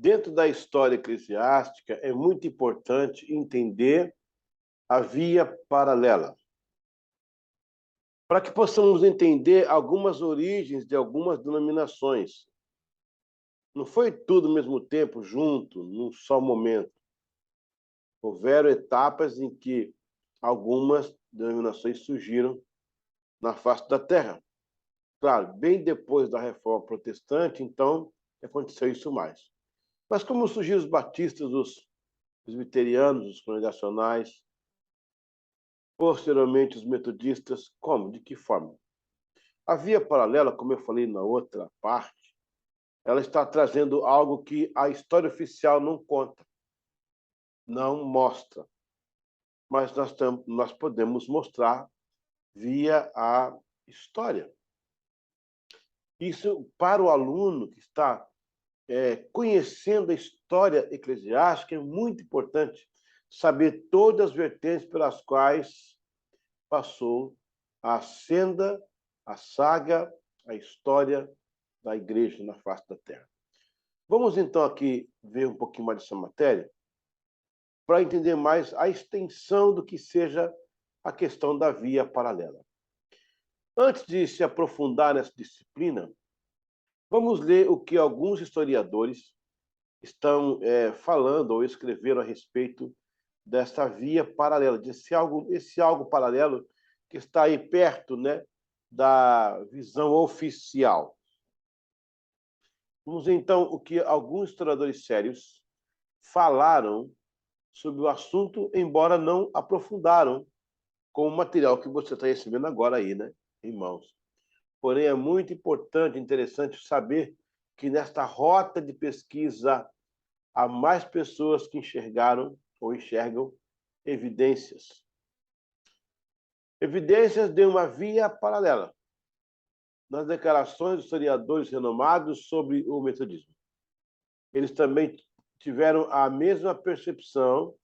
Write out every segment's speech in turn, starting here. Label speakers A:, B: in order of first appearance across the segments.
A: Dentro da história eclesiástica, é muito importante entender a via paralela, para que possamos entender algumas origens de algumas denominações. Não foi tudo ao mesmo tempo, junto, num só momento. Houveram etapas em que algumas denominações surgiram na face da terra. Claro, bem depois da Reforma Protestante, então, aconteceu isso mais. Mas como surgiram os batistas, os presbiterianos, os congregacionais, posteriormente os metodistas, como? De que forma? A via paralela, como eu falei na outra parte, ela está trazendo algo que a história oficial não conta, não mostra, mas nós podemos mostrar via a história. Isso, para o aluno que está conhecendo a história eclesiástica, é muito importante saber todas as vertentes pelas quais passou a senda, a saga, a história da igreja na face da terra. Vamos então aqui ver um pouquinho mais dessa matéria para entender mais a extensão do que seja a questão da via paralela. Antes de se aprofundar nessa disciplina, vamos ler o que alguns historiadores estão falando ou escreveram a respeito dessa via paralela, esse algo paralelo que está aí perto, né, da visão oficial. Vamos ver, então, o que alguns historiadores sérios falaram sobre o assunto, embora não aprofundaram com o material que você está recebendo agora aí, né, em mãos. Porém, é muito importante e interessante saber que nesta rota de pesquisa há mais pessoas que enxergaram ou enxergam evidências. Evidências de uma via paralela nas declarações dos historiadores renomados sobre o metodismo. Eles também tiveram a mesma percepção,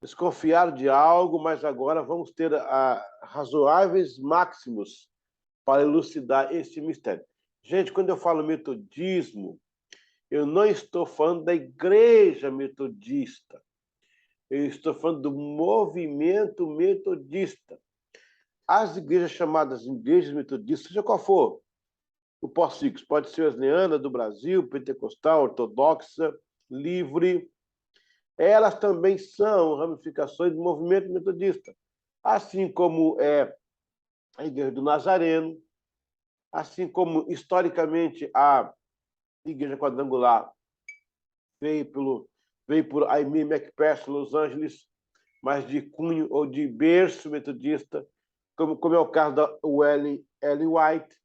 A: desconfiaram de algo, mas agora vamos ter razoáveis máximos para elucidar este mistério. Gente, quando eu falo metodismo, eu não estou falando da igreja metodista. Eu estou falando do movimento metodista. As igrejas chamadas igrejas metodistas, seja qual for o pós-siglos, pode ser wesleyana do Brasil, pentecostal, ortodoxa, livre, elas também são ramificações do movimento metodista, assim como a Igreja do Nazareno, assim como, historicamente, a Igreja Quadrangular veio por Aimee McPherson, Los Angeles, mas de cunho ou de berço metodista, como é o caso da Ellen White,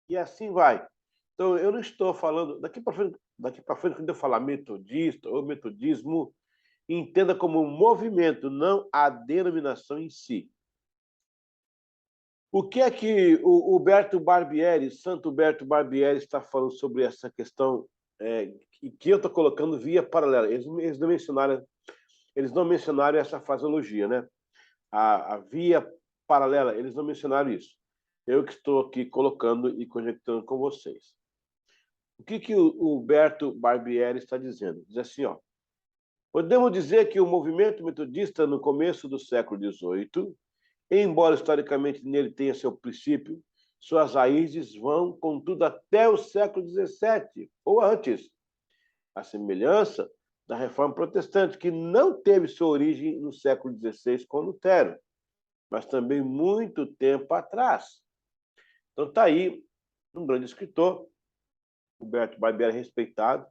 A: e assim vai. Então, eu não estou falando... Daqui para frente, quando eu falar metodista ou metodismo, entenda como um movimento, não a denominação em si. O que é que o Huberto Barbieri, Santo Huberto Barbieri, está falando sobre essa questão que eu estou colocando via paralela? Eles não mencionaram essa fraseologia, né? A via paralela, eles não mencionaram isso. Eu que estou aqui colocando e conectando com vocês. O que o Huberto Barbieri está dizendo? Diz assim, ó: podemos dizer que o movimento metodista no começo do século XVIII, embora historicamente nele tenha seu princípio, suas raízes vão, contudo, até o século XVII, ou antes, a semelhança da Reforma Protestante, que não teve sua origem no século XVI com Lutero, mas também muito tempo atrás. Então está aí um grande escritor, Huberto Barbieri, respeitado,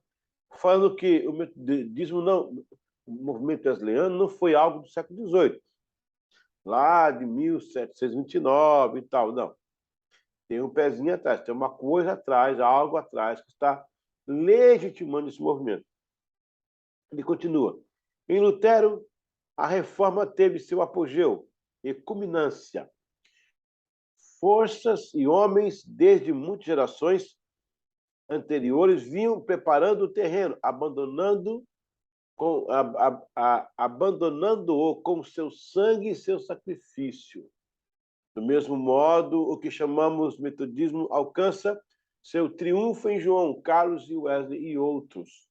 A: falando que o metodismo o movimento wesleyano não foi algo do século XVIII, lá de 1729 e tal, não. Tem um pezinho atrás, tem uma coisa atrás, algo atrás que está legitimando esse movimento. Ele continua: em Lutero, a reforma teve seu apogeu e culminância. Forças e homens, desde muitas gerações anteriores, vinham preparando o terreno, abandonando-o com seu sangue e seu sacrifício. Do mesmo modo, o que chamamos metodismo alcança seu triunfo em João, Carlos e Wesley e outros.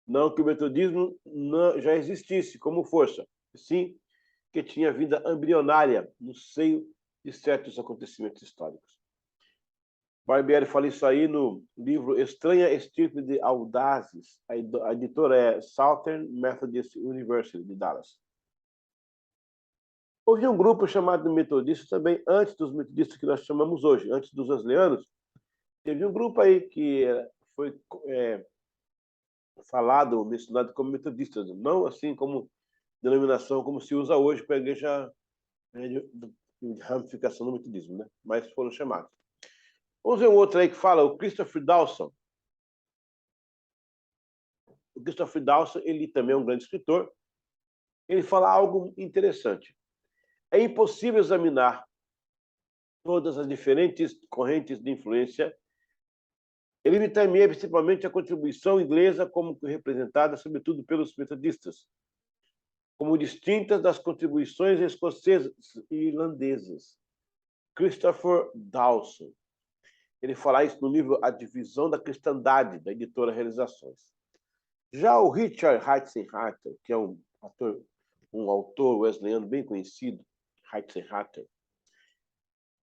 A: Não que o metodismo já existisse como força, sim que tinha vida embrionária no seio de certos acontecimentos históricos. Barbieri fala isso aí no livro Estranha Estirpe de Audazes. A editora é Southern Methodist University, de Dallas. Houve um grupo chamado metodistas também, antes dos metodistas que nós chamamos hoje, antes dos wesleyanos. Teve um grupo aí que foi falado, mencionado como metodistas, não assim como denominação, como se usa hoje para a igreja de ramificação do metodismo, né? Mas foram chamados. Vamos ver um outro aí que fala, o Christopher Dawson. O Christopher Dawson, ele também é um grande escritor. Ele fala algo interessante. É impossível examinar todas as diferentes correntes de influência e limitar-me principalmente a contribuição inglesa como representada, sobretudo, pelos metodistas, como distintas das contribuições escocesas e irlandesas. Christopher Dawson. Ele fala isso no livro A Divisão da Cristandade, da editora Realizações. Já o Richard Heitzenrater, que é um autor wesleyano bem conhecido, Heitzenrater,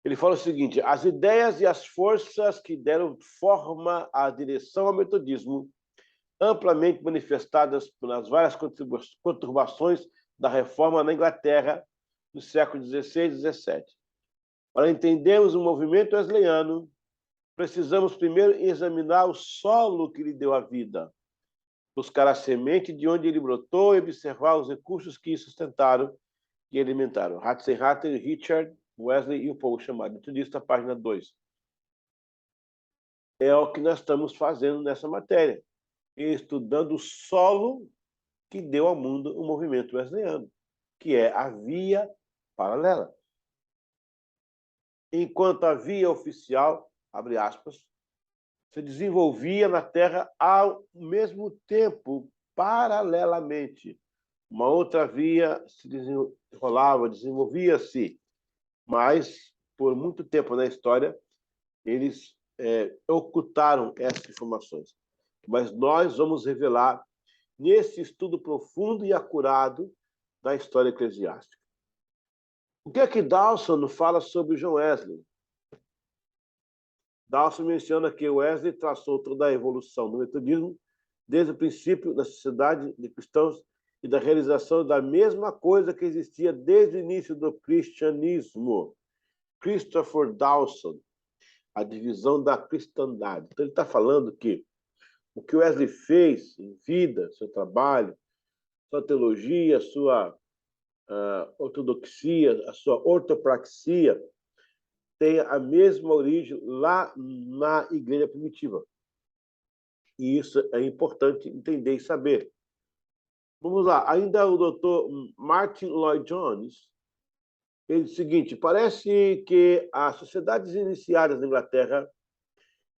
A: ele fala o seguinte: as ideias e as forças que deram forma à direção ao metodismo, amplamente manifestadas nas várias conturbações da reforma na Inglaterra no século XVI e XVII. Para entendermos o movimento wesleyano, precisamos primeiro examinar o solo que lhe deu a vida, buscar a semente de onde ele brotou e observar os recursos que sustentaram e alimentaram. Heitzenrater, Richard, Wesley e o povo chamado metodista, página 2. É o que nós estamos fazendo nessa matéria, estudando o solo que deu ao mundo o movimento wesleyano, que é a via paralela. Enquanto a via oficial, abre aspas, se desenvolvia na Terra ao mesmo tempo, paralelamente. Uma outra via se desenrolava, desenvolvia-se, mas por muito tempo na história eles ocultaram essas informações. Mas nós vamos revelar nesse estudo profundo e acurado da história eclesiástica. O que é que Dawson fala sobre John Wesley? Dawson menciona que Wesley traçou toda a evolução do metodismo desde o princípio da sociedade de cristãos e da realização da mesma coisa que existia desde o início do cristianismo. Christopher Dawson, a divisão da cristandade. Então, ele está falando que o que Wesley fez em vida, seu trabalho, sua teologia, sua ortodoxia, a sua ortopraxia, tem a mesma origem lá na igreja primitiva. E isso é importante entender e saber. Vamos lá, ainda o doutor Martin Lloyd Jones, ele diz o seguinte: parece que as sociedades iniciadas na Inglaterra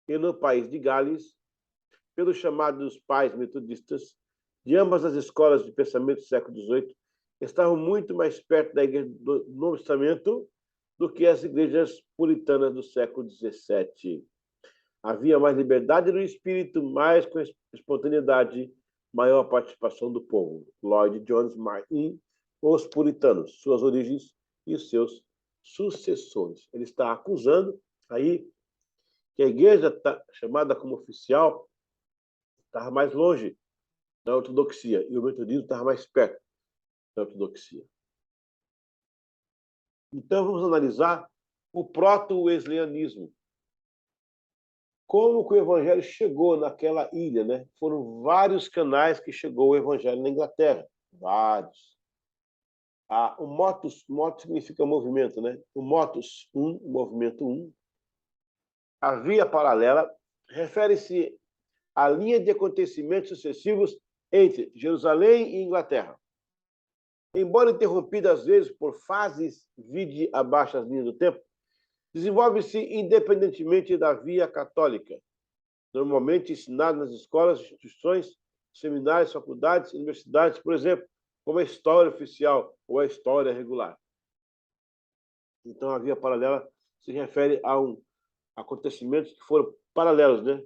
A: e no país de Gales, pelos chamados pais metodistas, de ambas as escolas de pensamento do século XVIII, estavam muito mais perto da igreja do Novo Testamento do que as igrejas puritanas do século XVII. Havia mais liberdade no espírito, mais com espontaneidade, maior participação do povo. Lloyd Jones Martin, Os Puritanos, suas origens e os seus sucessores. Ele está acusando aí que a igreja chamada como oficial estava mais longe da ortodoxia e o metodismo estava mais perto da ortodoxia. Então, vamos analisar o proto-wesleyanismo. Como que o evangelho chegou naquela ilha, né? Foram vários canais que chegou o evangelho na Inglaterra. Vários. O motus significa movimento, né? O motus, o movimento 1. A via paralela refere-se à linha de acontecimentos sucessivos entre Jerusalém e Inglaterra. Embora interrompida às vezes por fases, vide abaixo as linhas do tempo, desenvolve-se independentemente da via católica, normalmente ensinada nas escolas, instituições, seminários, faculdades, universidades, por exemplo, como a história oficial ou a história regular. Então, a via paralela se refere a acontecimentos que foram paralelos, né?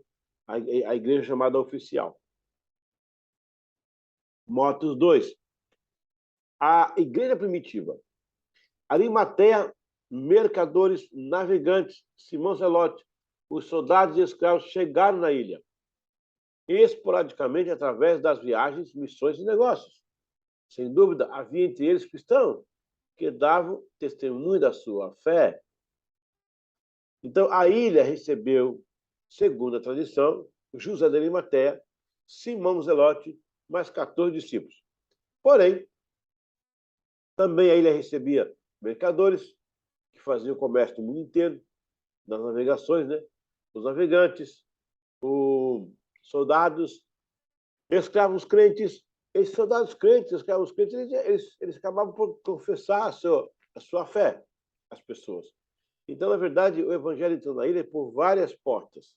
A: A igreja chamada oficial. Motos 2. A igreja primitiva. Arimateia, mercadores, navegantes, Simão Zelote, os soldados e escravos chegaram na ilha, esporadicamente através das viagens, missões e negócios. Sem dúvida, havia entre eles cristãos que davam testemunho da sua fé. Então, a ilha recebeu, segundo a tradição, José de Arimateia, Simão Zelote, mais 14 discípulos. Porém, também a ilha recebia mercadores que faziam comércio do mundo inteiro, nas navegações, né? Os navegantes, os soldados, escravos crentes. Esses soldados crentes, escravos crentes, eles acabavam por confessar a sua fé às pessoas. Então, na verdade, o evangelho entrou na ilha por várias portas.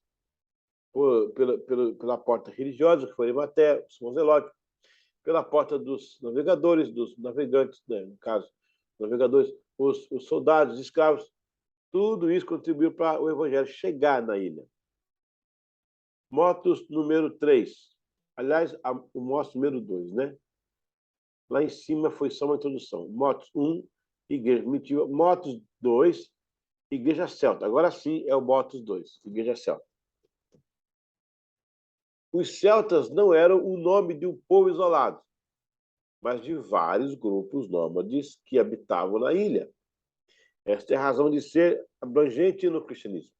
A: Pela porta religiosa, que foi Arimateia, Simão Zelote, pela porta dos navegadores, dos navegantes, né? No caso, navegadores, os soldados, os escravos. Tudo isso contribuiu para o evangelho chegar na ilha. Motos número 3. Aliás, o moto número 2, né? Lá em cima foi só uma introdução. Motos 1, igreja primitiva. Motos 2, igreja celta. Agora sim é o Motos 2, igreja celta. Os celtas não eram o nome de um povo isolado, mas de vários grupos nômades que habitavam na ilha. Esta é a razão de ser abrangente no cristianismo.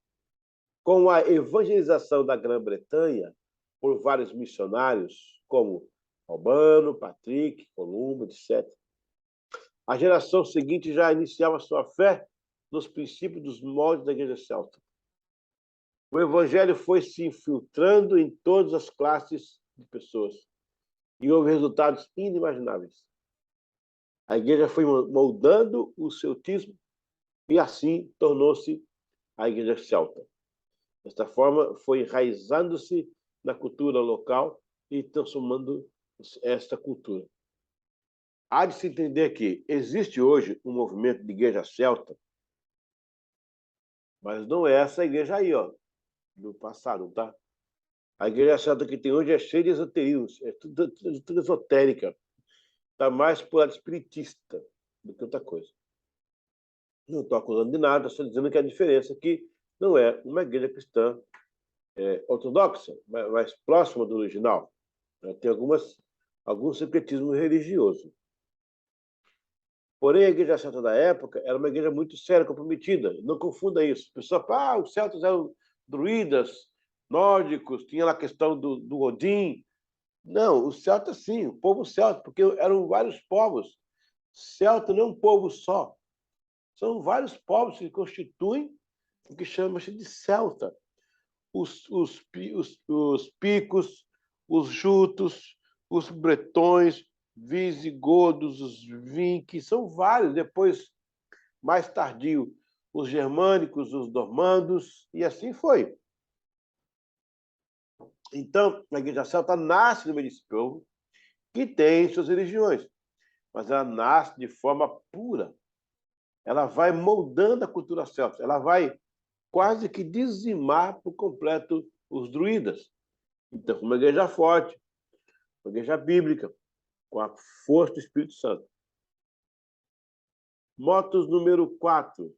A: Com a evangelização da Grã-Bretanha por vários missionários, como Albano, Patrick, Columba, etc., a geração seguinte já iniciava sua fé nos princípios dos moldes da igreja celta. O evangelho foi se infiltrando em todas as classes de pessoas e houve resultados inimagináveis. A igreja foi moldando o celtismo e assim tornou-se a igreja celta. Desta forma, foi enraizando-se na cultura local e transformando esta cultura. Há de se entender que existe hoje um movimento de igreja celta, mas não é essa igreja aí, ó, do passado, tá? A igreja celta que tem hoje é cheia de esoterismo, é tudo esotérica. Está mais por lado espiritista do que outra coisa. Não estou acusando de nada, estou dizendo que a diferença é que não é uma igreja cristã ortodoxa, mais próxima do original. Tem algum secretismo religioso. Porém, a igreja celta da época era uma igreja muito séria, comprometida. Não confunda isso. A pessoa os celtas eram druidas, nórdicos, tinha lá a questão do Odin. Não, os celtas sim, o povo celta, porque eram vários povos. Celta não é um povo só. São vários povos que constituem o que chama-se de celta. Os picos, os jutos, os bretões, visigodos, os vinques, são vários. Depois, mais tardio, os germânicos, os normandos, e assim foi. Então, a igreja celta nasce no meio desse povo, que tem suas religiões, mas ela nasce de forma pura. Ela vai moldando a cultura celta, ela vai quase que dizimar por completo os druidas. Então, uma igreja forte, uma igreja bíblica, com a força do Espírito Santo. Motos número 4.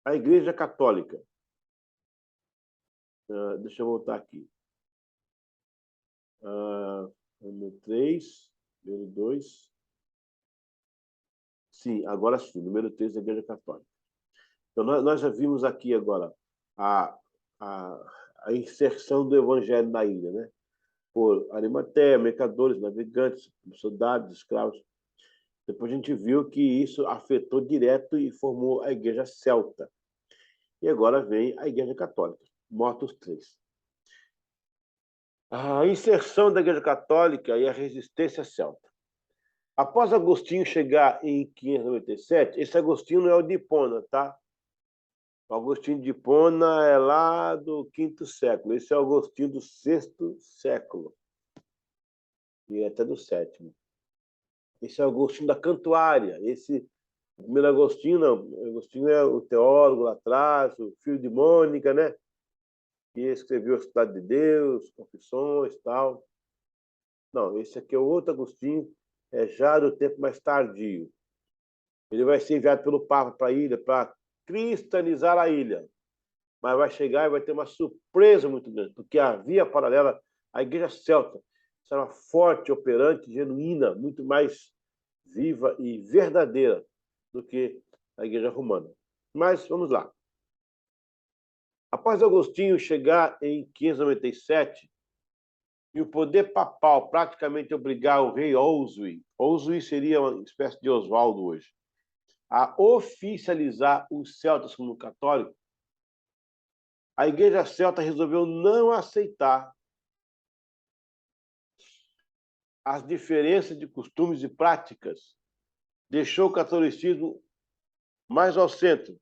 A: A Igreja Católica. Deixa eu voltar aqui. Número 3, número 2. Sim, agora sim, número 3 da Igreja Católica. Então, nós já vimos aqui agora a inserção do Evangelho na ilha, né? Por Arimateia, mercadores, navegantes, soldados, escravos. Depois a gente viu que isso afetou direto e formou a Igreja Celta. E agora vem a Igreja Católica, Motos 3. A inserção da Igreja Católica e a resistência celta. Após Agostinho chegar em 597, esse Agostinho não é o de Hipona, tá? O Agostinho de Hipona é lá do V século. Esse é o Agostinho do VI século. E até do VII. Esse é o Agostinho da Cantuária. Esse primeiro Agostinho, não. Agostinho é o teólogo lá atrás, o filho de Mônica, né? Que escreveu a Cidade de Deus, Confissões e tal. Não, esse aqui é o outro Agostinho, já do tempo mais tardio. Ele vai ser enviado pelo Papa para a ilha, para cristianizar a ilha. Mas vai chegar e vai ter uma surpresa muito grande, porque a via paralela à Igreja Celta será forte, operante, genuína, muito mais viva e verdadeira do que a Igreja Romana. Mas vamos lá. Após Agostinho chegar em 597, e o poder papal praticamente obrigar o rei Oswy seria uma espécie de Oswaldo hoje, a oficializar os celtas como católicos, a Igreja Celta resolveu não aceitar as diferenças de costumes e práticas, deixou o catolicismo mais ao centro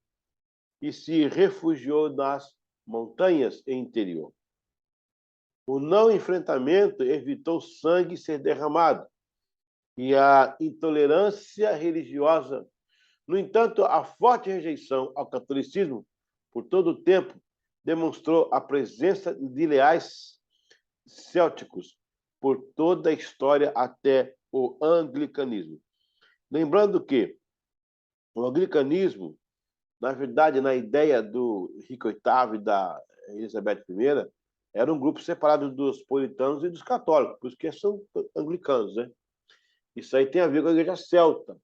A: e se refugiou nas montanhas e interior. O não enfrentamento evitou sangue ser derramado e a intolerância religiosa. No entanto, a forte rejeição ao catolicismo, por todo o tempo, demonstrou a presença de leais célticos por toda a história até o anglicanismo. Lembrando que o anglicanismo, na verdade, na ideia do Henrique VIII e da Elizabeth I, era um grupo separado dos puritanos e dos católicos, por isso que são anglicanos, né? Isso aí tem a ver com a igreja celta.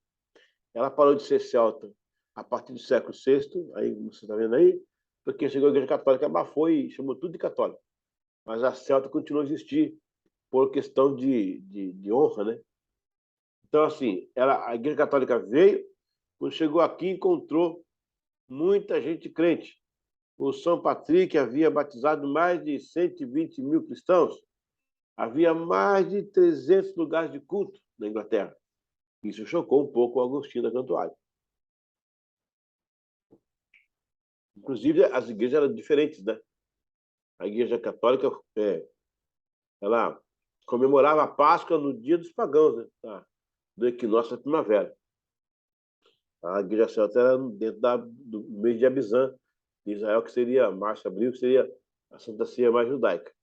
A: Ela parou de ser celta a partir do século VI, aí você está vendo aí, porque chegou a igreja católica, abafou e chamou tudo de católico. Mas a celta continuou a existir por questão de honra, né? Então, assim, a igreja católica veio, quando chegou aqui, encontrou muita gente crente. O São Patrick havia batizado mais de 120 mil cristãos. Havia mais de 300 lugares de culto na Inglaterra. Isso chocou um pouco o Agostinho da Cantuária. Inclusive, as igrejas eram diferentes, né? A igreja católica, ela comemorava a Páscoa no dia dos pagãos, né? Do equinócio da primavera. A igreja celta era dentro do mês de Abizã, de Israel, que seria março, abril, que seria a Santa Ceia mais judaica.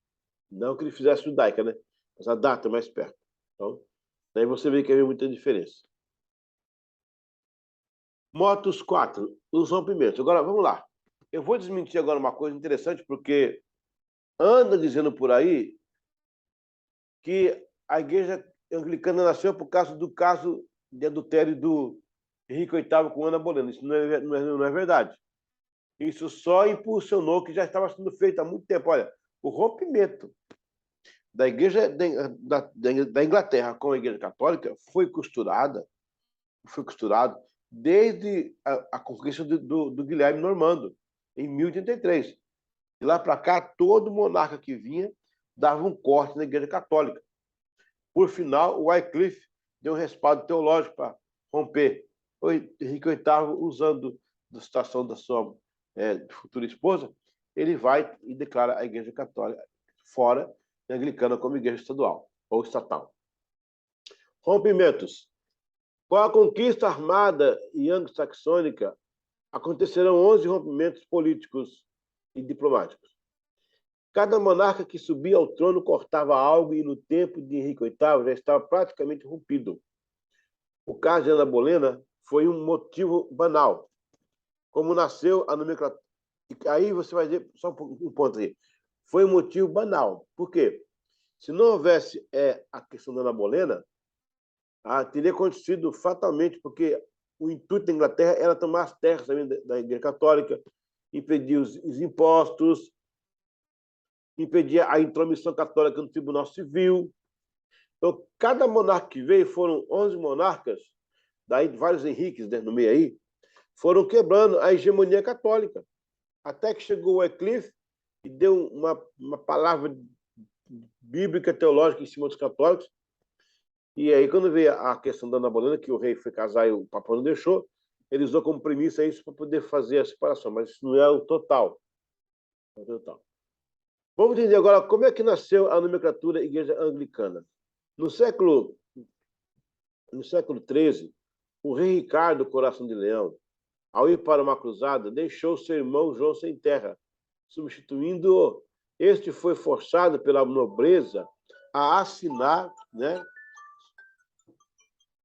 A: Não que ele fizesse judaica, né? Mas a data mais perto. Então, daí você vê que havia muita diferença. Motos 4, os rompimentos. Agora, vamos lá. Eu vou desmentir agora uma coisa interessante, porque anda dizendo por aí que a igreja anglicana nasceu por causa do caso de adultério do Henrique VIII com Ana Bolena. Isso não é verdade. Isso só impulsionou o que já estava sendo feito há muito tempo. Olha, o rompimento da igreja da Inglaterra com a igreja católica foi costurado desde a conquista do Guilherme Normando, em 1083. De lá para cá, todo monarca que vinha dava um corte na igreja católica. Por final, o Wycliffe deu um respaldo teológico para romper. O Henrique VIII, usando da situação da sua futura esposa, ele vai e declara a igreja católica fora e a anglicana como igreja estadual ou estatal. Rompimentos. Com a conquista armada e anglo-saxônica, acontecerão 11 rompimentos políticos e diplomáticos. Cada monarca que subia ao trono cortava algo e no tempo de Henrique VIII já estava praticamente rompido. O caso de Ana Bolena foi um motivo banal. Como nasceu a nomenclatura... Aí você vai dizer, só um ponto aí. Foi um motivo banal. Por quê? Se não houvesse a questão da Ana Bolena, teria acontecido fatalmente, porque o intuito da Inglaterra era tomar as terras também da Igreja Católica, impedir os impostos, impedir a intromissão católica no Tribunal Civil. Então, cada monarca que veio, foram 11 monarcas, daí vários Henriques, né, no meio aí, foram quebrando a hegemonia católica, até que chegou o Wycliffe e deu uma palavra bíblica, teológica em cima dos católicos. E aí, quando veio a questão da Ana Bolena, que o rei foi casar e o Papa não deixou, ele usou como premissa isso para poder fazer a separação, mas isso não é o total. É o total. Vamos entender agora como é que nasceu a nomenclatura Igreja Anglicana. No século XIII, o rei Ricardo, Coração de Leão, ao ir para uma cruzada, deixou seu irmão João sem terra, substituindo-o. Este foi forçado pela nobreza a assinar, né?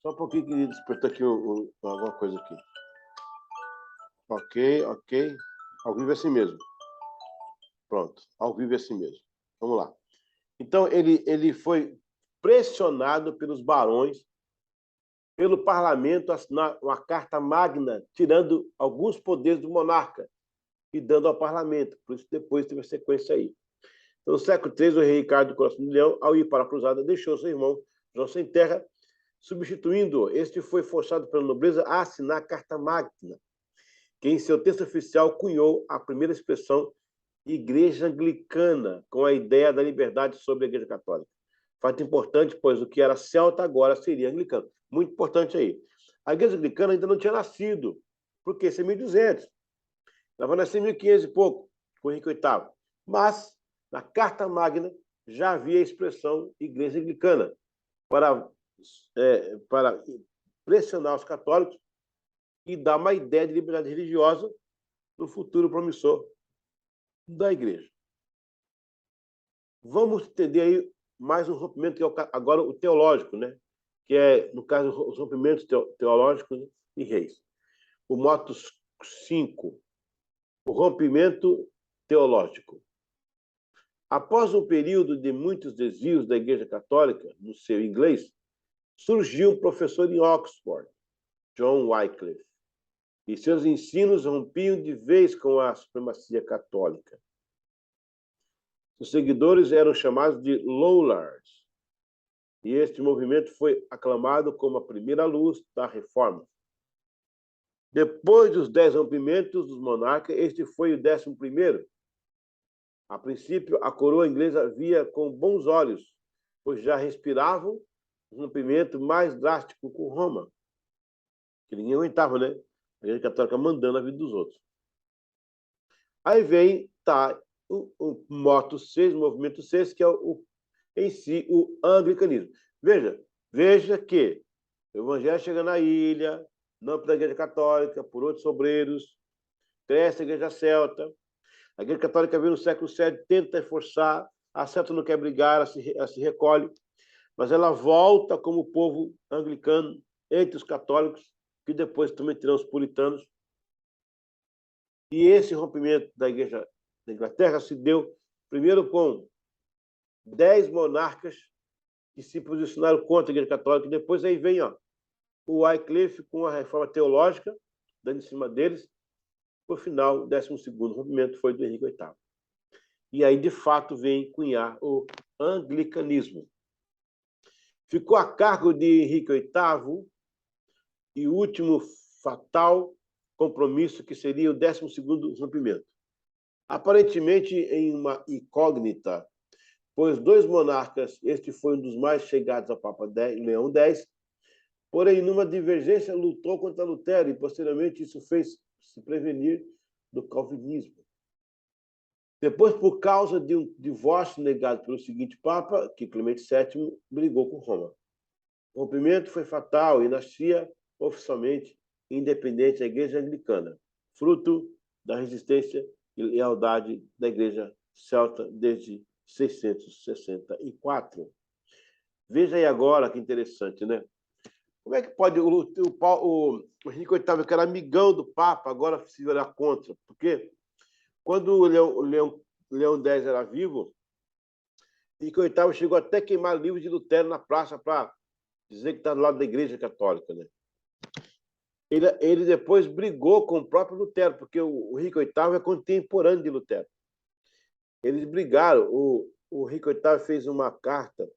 A: Só um pouquinho que despertou aqui alguma coisa aqui. Ok. Ao vivo é assim mesmo. Pronto, ao vivo é assim mesmo. Vamos lá. Então, ele foi pressionado pelos barões, pelo parlamento, a assinar uma carta magna, tirando alguns poderes do monarca e dando ao parlamento. Por isso, depois teve a sequência aí. Então, no século III, o rei Ricardo do Coração de Leão, ao ir para a cruzada, deixou seu irmão João Sem Terra, substituindo-o. Este foi forçado pela nobreza a assinar a Carta Magna, que em seu texto oficial cunhou a primeira expressão Igreja Anglicana, com a ideia da liberdade sobre a Igreja Católica. Fato importante, pois o que era celta agora seria anglicano. Muito importante aí. A Igreja Anglicana ainda não tinha nascido, porque isso é 1200. Ela vai nascer em 1500 e pouco, com Henrique VIII. Mas, na Carta Magna, já havia a expressão Igreja Anglicana, para pressionar os católicos e dar uma ideia de liberdade religiosa no futuro promissor da Igreja. Vamos entender aí mais um rompimento, que é agora o teológico, né? Que é, no caso, os rompimentos teológicos e reis. O moto 5, o rompimento teológico. Após um período de muitos desvios da Igreja Católica, no seu inglês, surgiu um professor em Oxford, John Wycliffe, e seus ensinos rompiam de vez com a supremacia católica. Os seguidores eram chamados de Lollards, e este movimento foi aclamado como a primeira luz da Reforma. Depois dos 10 rompimentos dos monarcas, este foi o 11º. A princípio, a coroa inglesa via com bons olhos, pois já respiravam um rompimento mais drástico com Roma, que ninguém aguentava, né? A Igreja Católica mandando a vida dos outros. Aí vem o moto 6, o movimento 6, que é em si o anglicanismo. Veja que o evangelho chega na ilha, não pela Igreja Católica, por outros obreiros, cresce a Igreja Celta. A Igreja Católica vem no século VII, tenta forçar, a Celta não quer brigar, ela se recolhe, mas ela volta como povo anglicano entre os católicos, que depois também terão os puritanos. E esse rompimento da Igreja da Inglaterra se deu primeiro com 10 monarcas que se posicionaram contra a Igreja Católica, e depois aí vem o Wycliffe com a reforma teológica, dando em cima deles. Por final, o 12º rompimento foi do Henrique VIII. E aí, de fato, vem cunhar o anglicanismo. Ficou a cargo de Henrique VIII e o último fatal compromisso, que seria o 12º rompimento. Aparentemente em uma incógnita, pois 2 monarcas, este foi um dos mais chegados ao Papa Leão X, porém, numa divergência, lutou contra Lutero e, posteriormente, isso fez se prevenir do calvinismo. Depois, por causa de um divórcio negado pelo seguinte Papa, que Clemente VII brigou com Roma. O rompimento foi fatal e nascia oficialmente independente da Igreja Anglicana, fruto da resistência e lealdade da Igreja Celta desde 664. Veja aí agora que interessante, né? Como é que pode o Henrique VIII, que era amigão do Papa, agora se virar contra? Porque quando o Leão X era vivo, Henrique VIII chegou até a queimar livros de Lutero na praça para dizer que está do lado da Igreja Católica, né? Ele depois brigou com o próprio Lutero, porque o Henrique VIII é contemporâneo de Lutero. Eles brigaram. O Henrique VIII fez uma carta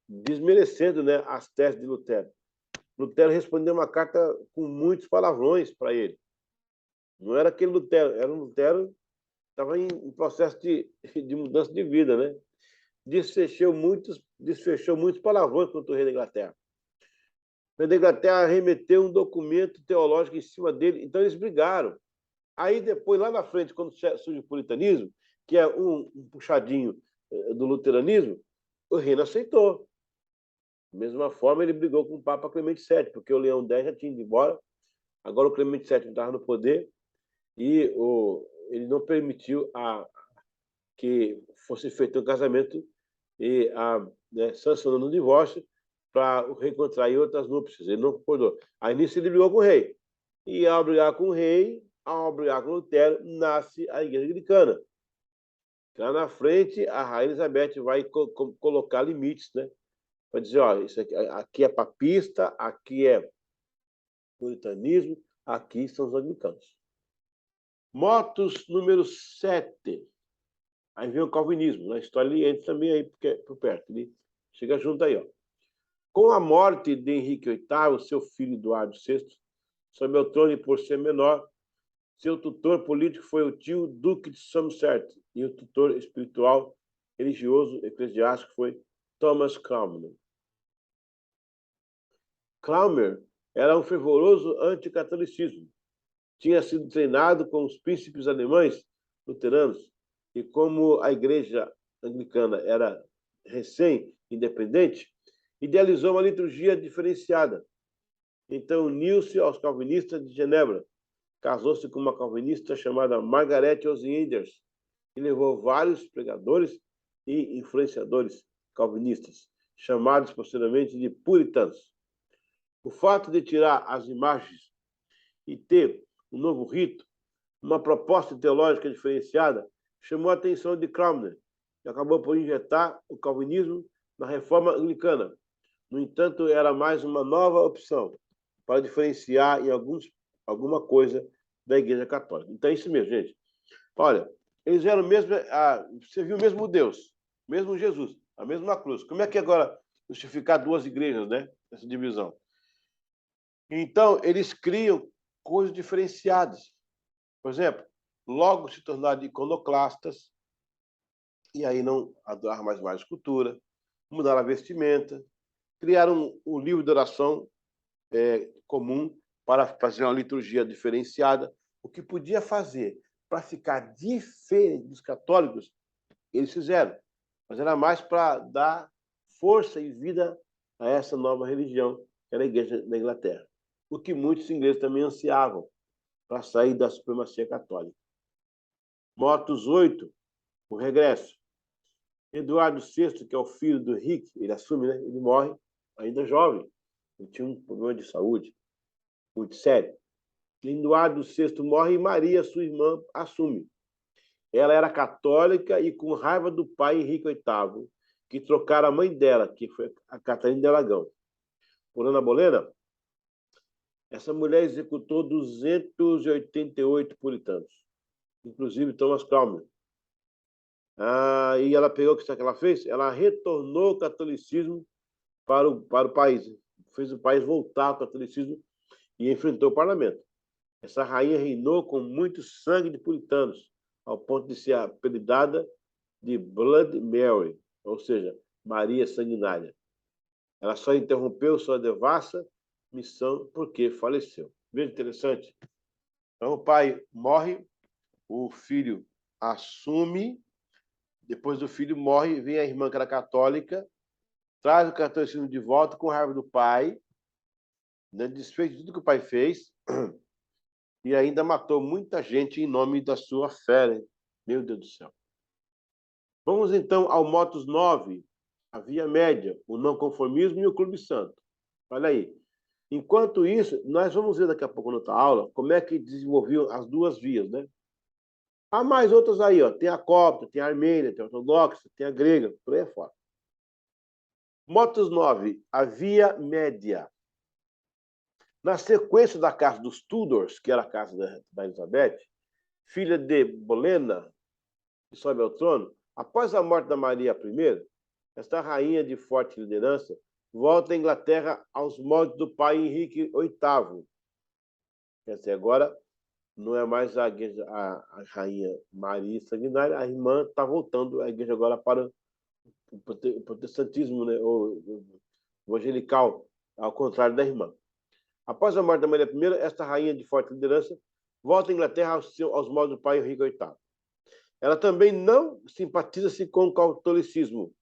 A: desmerecendo, né, as teses de Lutero. Lutero respondeu uma carta com muitos palavrões para ele. Não era aquele Lutero, era um Lutero que estava em processo de mudança de vida, né? Desfechou muitos palavrões contra o rei da Inglaterra. O rei da Inglaterra remeteu um documento teológico em cima dele, então eles brigaram. Aí depois, lá na frente, quando surge o puritanismo, que é um puxadinho do luteranismo, o rei não aceitou. Da mesma forma, ele brigou com o Papa Clemente VII, porque o Leão X já tinha ido embora, agora o Clemente VII estava no poder e ele não permitiu que fosse feito um casamento e sancionando o divórcio para o rei contrair outras núpcias. Ele não concordou. Aí nisso ele brigou com o rei. E ao brigar com o rei, ao brigar com Lutero, nasce a Igreja Anglicana. Lá na frente, a Rainha Elizabeth vai colocar limites, né? Para dizer, ó, isso aqui é papista, aqui é puritanismo, aqui são os anglicanos. Motus número 7. Aí vem o calvinismo. Na história ele entra também aí por perto. Ele chega junto aí, ó. Com a morte de Henrique VIII, seu filho Eduardo VI, sob o trono e por ser menor, seu tutor político foi o tio Duque de Somerset e o tutor espiritual, religioso, eclesiástico foi Thomas Cranmer. Cranmer era um fervoroso anticatolicismo. Tinha sido treinado com os príncipes alemães luteranos e como a igreja anglicana era recém-independente, idealizou uma liturgia diferenciada. Então uniu-se aos calvinistas de Genebra, casou-se com uma calvinista chamada Margaret Osianders e levou vários pregadores e influenciadores calvinistas, chamados posteriormente de puritanos. O fato de tirar as imagens e ter um novo rito, uma proposta teológica diferenciada, chamou a atenção de Cranmer, que acabou por injetar o calvinismo na reforma anglicana. No entanto, era mais uma nova opção para diferenciar em alguma coisa da Igreja Católica. Então é isso mesmo, gente. Olha, eles eram mesmo, você viu o mesmo Deus, o mesmo Jesus, a mesma cruz. Como é que agora justificar duas igrejas, né? Essa divisão. Então, eles criam coisas diferenciadas. Por exemplo, logo se tornaram iconoclastas, e aí não adoraram mais escultura, mudaram a vestimenta, criaram um livro de oração comum para fazer uma liturgia diferenciada. O que podia fazer para ficar diferente dos católicos, eles fizeram. Mas era mais para dar força e vida a essa nova religião, que era a Igreja da Inglaterra. O que muitos ingleses também ansiavam para sair da supremacia católica. Motus 8, o regresso. Eduardo VI, que é o filho do Henrique, ele assume, né? Ele morre ainda jovem. Ele tinha um problema de saúde muito sério. Eduardo VI morre e Maria, sua irmã, assume. Ela era católica e com raiva do pai Henrique VIII, que trocara a mãe dela, que foi a Catarina de Aragão, por Ana Bolena. Essa mulher executou 288 puritanos, inclusive Thomas Cranmer. E ela pegou o que ela fez? Ela retornou o catolicismo para o país, fez o país voltar ao catolicismo e enfrentou o parlamento. Essa rainha reinou com muito sangue de puritanos, ao ponto de ser apelidada de Blood Mary, ou seja, Maria Sanguinária. Ela só interrompeu sua devassa missão porque faleceu. Veja interessante. Então o pai morre, o filho assume, depois do filho morre, vem a irmã que era católica, traz o catolicismo de volta com raiva do pai, né, desfez de tudo que o pai fez, e ainda matou muita gente em nome da sua fé. Hein? Meu Deus do céu. Vamos então ao Motus 9, a Via Média, o não conformismo e o Clube Santo. Olha aí. Enquanto isso, nós vamos ver daqui a pouco na outra aula como é que desenvolviam as duas vias, né? Há mais outras aí, ó. Tem a copta, tem a armênia, tem a ortodoxa, tem a grega, por aí fora. Motus 9, a Via Média. Na sequência da casa dos Tudors, que era a casa da Elizabeth, filha de Bolena, que sobe ao trono, após a morte da Maria I, esta rainha de forte liderança volta à Inglaterra aos moldes do pai Henrique VIII. Quer dizer, agora não é mais a rainha Maria Sanguinária, a irmã está voltando a igreja agora para o protestantismo, né, o evangelical, ao contrário da irmã. Após a morte da Maria I, esta rainha de forte liderança volta à Inglaterra aos moldes do pai Henrique VIII. Ela também não simpatiza-se com o catolicismo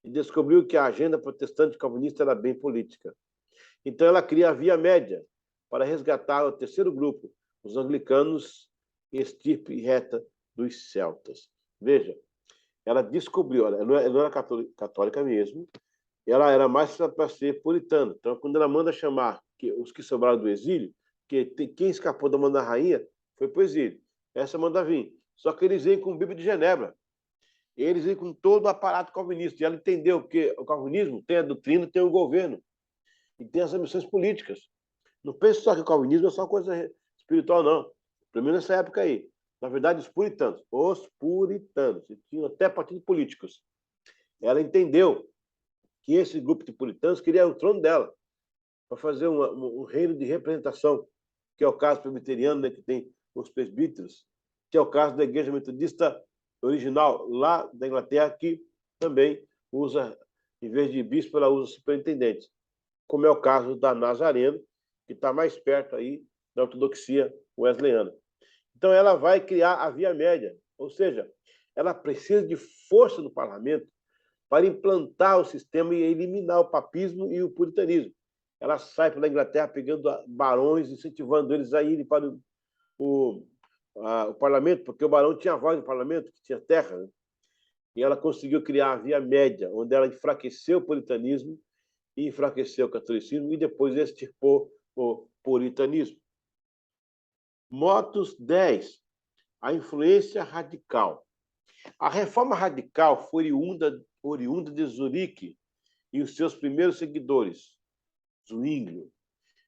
A: e descobriu que a agenda protestante calvinista era bem política. Então ela cria a Via Média para resgatar o terceiro grupo, os anglicanos, estirpe reta dos celtas. Veja, ela descobriu, ela não era católica mesmo, ela era mais para ser puritana. Então, quando ela manda chamar os que sobraram do exílio, quem escapou da mão da rainha foi para o exílio. Essa manda vir. Só que eles vêm com o Bíblia de Genebra. Eles vêm com todo o aparato calvinista. E ela entendeu que o calvinismo tem a doutrina, tem o governo e tem as ambições políticas. Não pense só que o calvinismo é só coisa espiritual, não. Pelo menos nessa época aí. Na verdade, os puritanos, tinham até partidos políticos. Ela entendeu que esse grupo de puritanos queria o trono dela, para fazer um reino de representação, que é o caso presbiteriano, né, que tem os presbíteros, que é o caso da Igreja Metodista original, lá da Inglaterra, que também usa, em vez de bispo, ela usa superintendente, como é o caso da Nazareno, que está mais perto aí da ortodoxia wesleyana. Então, ela vai criar a Via Média, ou seja, ela precisa de força no parlamento para implantar o sistema e eliminar o papismo e o puritanismo. Ela sai pela Inglaterra pegando barões, incentivando eles a irem para o parlamento, porque o barão tinha voz no parlamento, que tinha terra, né? E ela conseguiu criar a Via Média, onde ela enfraqueceu o puritanismo e enfraqueceu o catolicismo e depois extirpou o puritanismo. Motus 10. A influência radical. A reforma radical foi oriunda de Zurique e os seus primeiros seguidores, Zwinglio.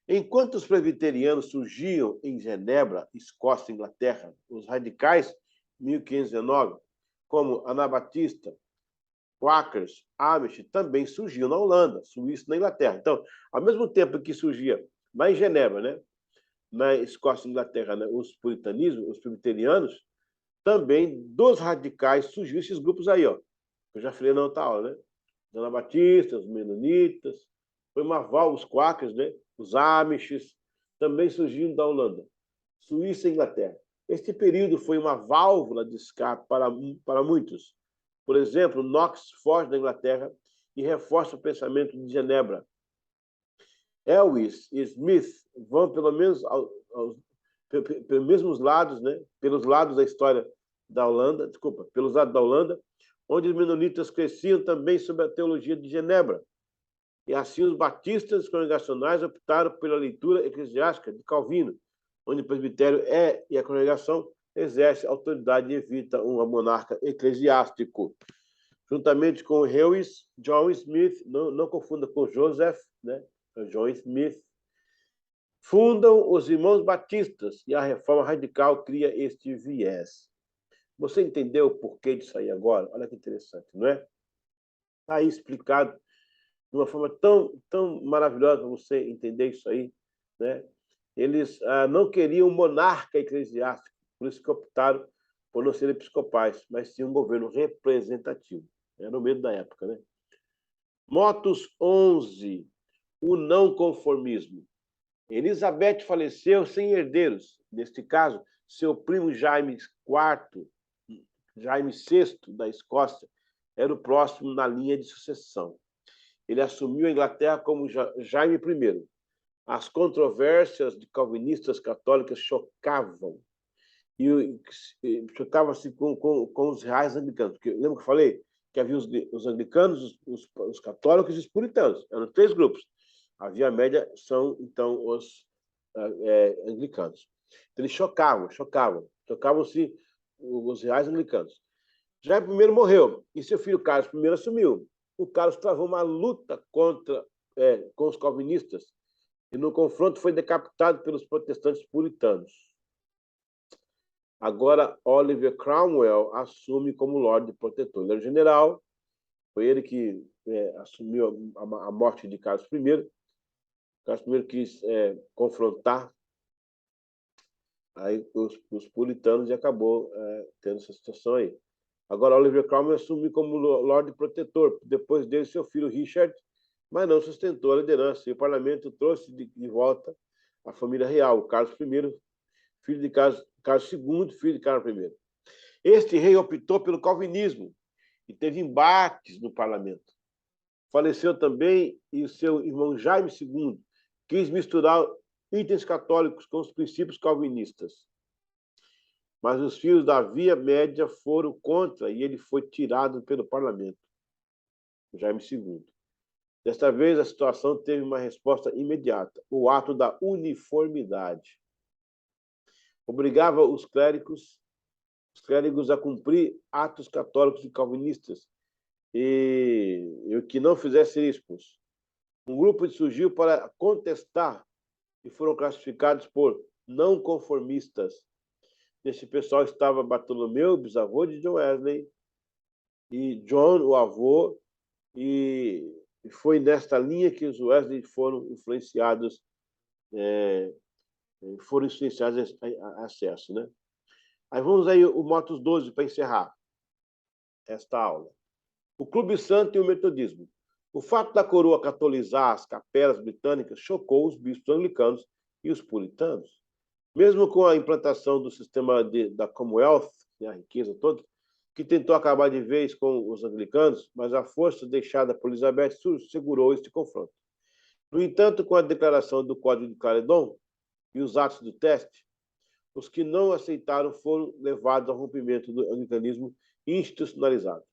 A: Enquanto os presbiterianos surgiam em Genebra, Escócia e Inglaterra, os radicais, 1519, como Anabatista, Quakers, Amish, também surgiam na Holanda, Suíça e na Inglaterra. Então, ao mesmo tempo que surgia lá em Genebra, né, na Escócia e Inglaterra, né, os puritanismos, os presbiterianos, também dos radicais surgiram esses grupos aí, ó. Eu já falei na outra aula, né? Os anabatistas, os menonitas, foi uma válvula, os quakers, né? Os amishes, também surgiram da Holanda, Suíça e Inglaterra. Este período foi uma válvula de escape para muitos. Por exemplo, Knox foge da Inglaterra e reforça o pensamento de Genebra. Elwes e Smith vão pelo menos pelos mesmos lados, né? Pelos lados da história da Holanda, pelos lados da Holanda, onde os menonitas cresciam também sob a teologia de Genebra. E assim os batistas congregacionais optaram pela leitura eclesiástica de Calvino, onde o presbitério e a congregação exerce autoridade e evita um monarca eclesiástico. Juntamente com Lewis, John Smith, não confunda com Joseph, né? John Smith, fundam os Irmãos Batistas e a reforma radical cria este viés. Você entendeu o porquê disso aí agora? Olha que interessante, não é? Está aí explicado de uma forma tão maravilhosa para você entender isso aí, né? Eles não queriam um monarca eclesiástico, por isso que optaram por não ser episcopais, mas sim um governo representativo. Era o medo da época, né? Motus 11. O não conformismo. Elizabeth faleceu sem herdeiros. Neste caso, seu primo Jaime IV, Jaime VI da Escócia, era o próximo na linha de sucessão. Ele assumiu a Inglaterra como Jaime I. As controvérsias de calvinistas católicas chocavam. E chocavam-se com os reais anglicanos. Porque, lembra que eu falei que havia os anglicanos, os católicos e os puritanos. Eram 3 grupos. A Via Média são, então, os anglicanos. Então, eles chocavam-se os reais anglicanos. Jaime I morreu e seu filho Carlos I assumiu. O Carlos travou uma luta com os calvinistas e no confronto foi decapitado pelos protestantes puritanos. Agora, Oliver Cromwell assume como Lorde Protetor. Ele era general, foi ele que assumiu a morte de Carlos I. Carlos I quis confrontar aí os puritanos e acabou tendo essa situação aí. Agora, Oliver Cromwell assumiu como Lorde Protetor. Depois dele, seu filho Richard, mas não sustentou a liderança. E o parlamento trouxe de volta a família real, o Carlos I, filho de Carlos II, filho de Carlos I. Este rei optou pelo calvinismo e teve embates no parlamento. Faleceu também e o seu irmão Jaime II quis misturar itens católicos com os princípios calvinistas. mas os filhos da Via Média foram contra e ele foi tirado pelo parlamento, Jaime II. Desta vez, a situação teve uma resposta imediata, o ato da uniformidade. Obrigava os clérigos a cumprir atos católicos e calvinistas, e o que não fizesse seria expulso. Um grupo surgiu para contestar e foram classificados por não conformistas. Nesse pessoal estava Bartolomeu, bisavô de John Wesley, e John, o avô, e foi nesta linha que os Wesley foram influenciados a acesso, né? Aí vamos aí o Motus 12 para encerrar esta aula. O Clube Santo e o Metodismo. O fato da coroa catolizar as capelas britânicas chocou os bispos anglicanos e os puritanos. Mesmo com a implantação do sistema da Commonwealth, a riqueza toda, que tentou acabar de vez com os anglicanos, mas a força deixada por Elizabeth segurou este confronto. No entanto, com a declaração do Código de Caledon e os atos do teste, os que não aceitaram foram levados ao rompimento do anglicanismo institucionalizado.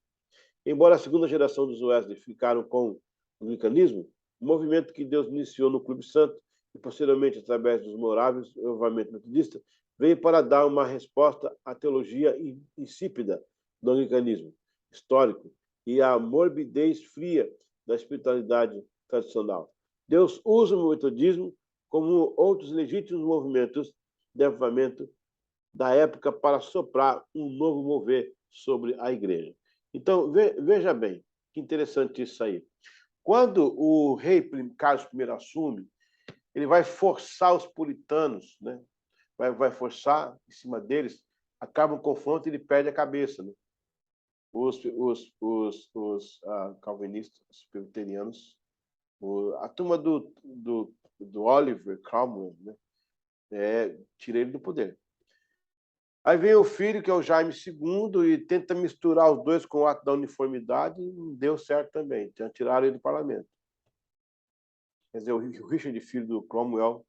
A: Embora a segunda geração dos Wesley ficaram com o anglicanismo, o movimento que Deus iniciou no Clube Santo e posteriormente através dos moráveis, o movimento metodista, veio para dar uma resposta à teologia insípida do anglicanismo histórico e à morbidez fria da espiritualidade tradicional. Deus usa o metodismo como outros legítimos movimentos de avivamento da época para soprar um novo mover sobre a igreja. Então, veja bem, que interessante isso aí. Quando o rei Carlos I assume, ele vai forçar os puritanos, né? vai forçar em cima deles, acaba o confronto e ele perde a cabeça. Né? Os calvinistas, os presbiterianos, a turma do Oliver Cromwell, né? Tira ele do poder. Aí vem o filho, que é o Jaime II, e tenta misturar os dois com o ato da uniformidade, e não deu certo também. Então, tiraram ele do parlamento. Quer dizer, o Richard, filho do Cromwell,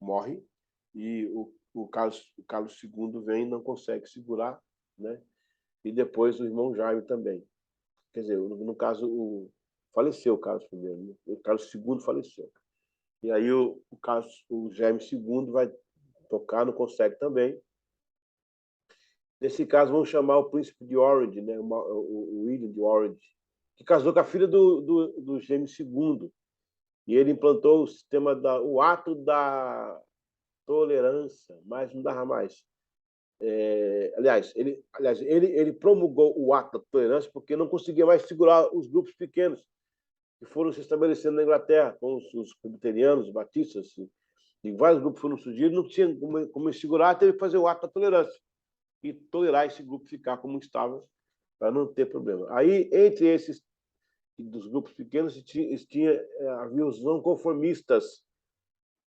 A: morre, e o Carlos II vem e não consegue segurar, né? E depois o irmão Jaime também. Quer dizer, no caso, faleceu o Carlos I, né? O Carlos II faleceu. E aí o Jaime II vai tocar, não consegue também. Nesse caso, vamos chamar o príncipe de Orange, né? o William de Orange, que casou com a filha do James II. E ele implantou o sistema o ato da tolerância, mas não dava mais. Aliás, ele promulgou o ato da tolerância porque não conseguia mais segurar os grupos pequenos que foram se estabelecendo na Inglaterra, com os presbiterianos, os batistas, e vários grupos foram surgindo, não tinha como segurar, teve que fazer o ato da tolerância e tolerar esse grupo ficar como estava, para não ter problema. Aí, entre esses dos grupos pequenos, havia os não conformistas,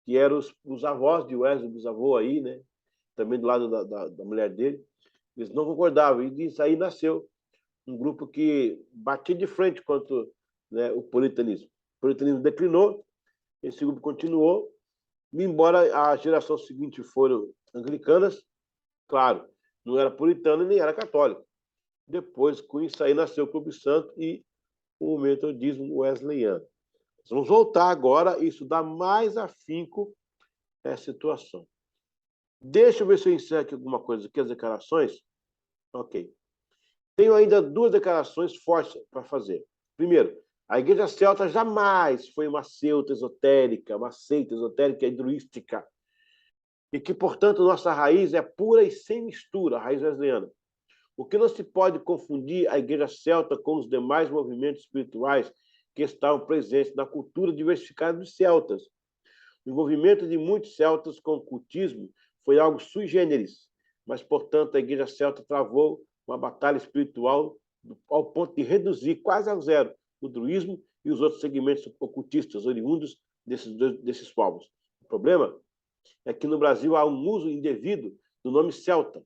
A: que eram os avós de Wesley, bisavô aí, né? Também do lado da mulher dele. Eles não concordavam, e disso aí nasceu um grupo que batia de frente contra, né, o puritanismo. O puritanismo declinou, esse grupo continuou, embora a geração seguinte foram anglicanas, claro, não era puritano nem era católico. Depois, com isso aí, nasceu o Clube Santo e o metodismo wesleyano. Vamos voltar agora e estudar mais afinco essa situação. Deixa eu ver se eu encerro aqui alguma coisa aqui, as declarações. Ok. Tenho ainda duas declarações fortes para fazer. Primeiro, a Igreja Celta jamais foi uma seita esotérica hidroística, e que, portanto, nossa raiz é pura e sem mistura, a raiz wesleyana. O que não se pode confundir a Igreja Celta com os demais movimentos espirituais que estavam presentes na cultura diversificada dos celtas. O envolvimento de muitos celtas com o cultismo foi algo sui generis, mas, portanto, a Igreja Celta travou uma batalha espiritual ao ponto de reduzir quase ao zero o druismo e os outros segmentos ocultistas oriundos desses povos. O problema é que no Brasil há um uso indevido do nome celta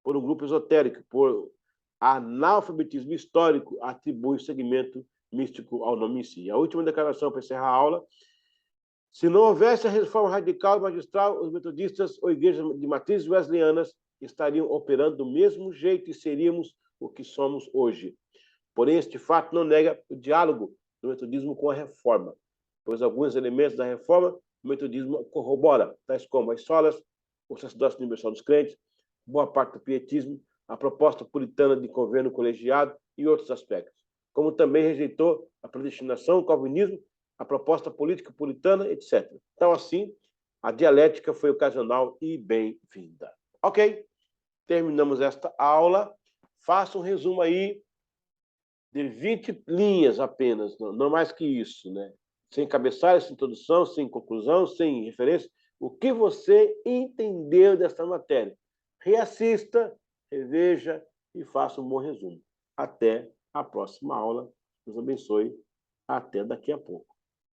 A: por um grupo esotérico, por analfabetismo histórico, atribui o segmento místico ao nome em si. A última declaração para encerrar a aula: se não houvesse a reforma radical e magistral, os metodistas ou igrejas de matrizes wesleyanas estariam operando do mesmo jeito e seríamos o que somos hoje. Porém, este fato não nega o diálogo do metodismo com a reforma, pois alguns elementos da reforma o metodismo corrobora, tais como as solas, o sacerdócio universal dos crentes, boa parte do pietismo, a proposta puritana de governo colegiado e outros aspectos. Como também rejeitou a predestinação, o calvinismo, a proposta política puritana, etc. Então, assim, a dialética foi ocasional e bem-vinda. Ok? Terminamos esta aula. Faça um resumo aí de 20 linhas apenas, não mais que isso, né? Sem cabeçalho, sem introdução, sem conclusão, sem referência. O que você entendeu desta matéria? Reassista, reveja e faça um bom resumo. Até a próxima aula. Deus abençoe. Até daqui a pouco.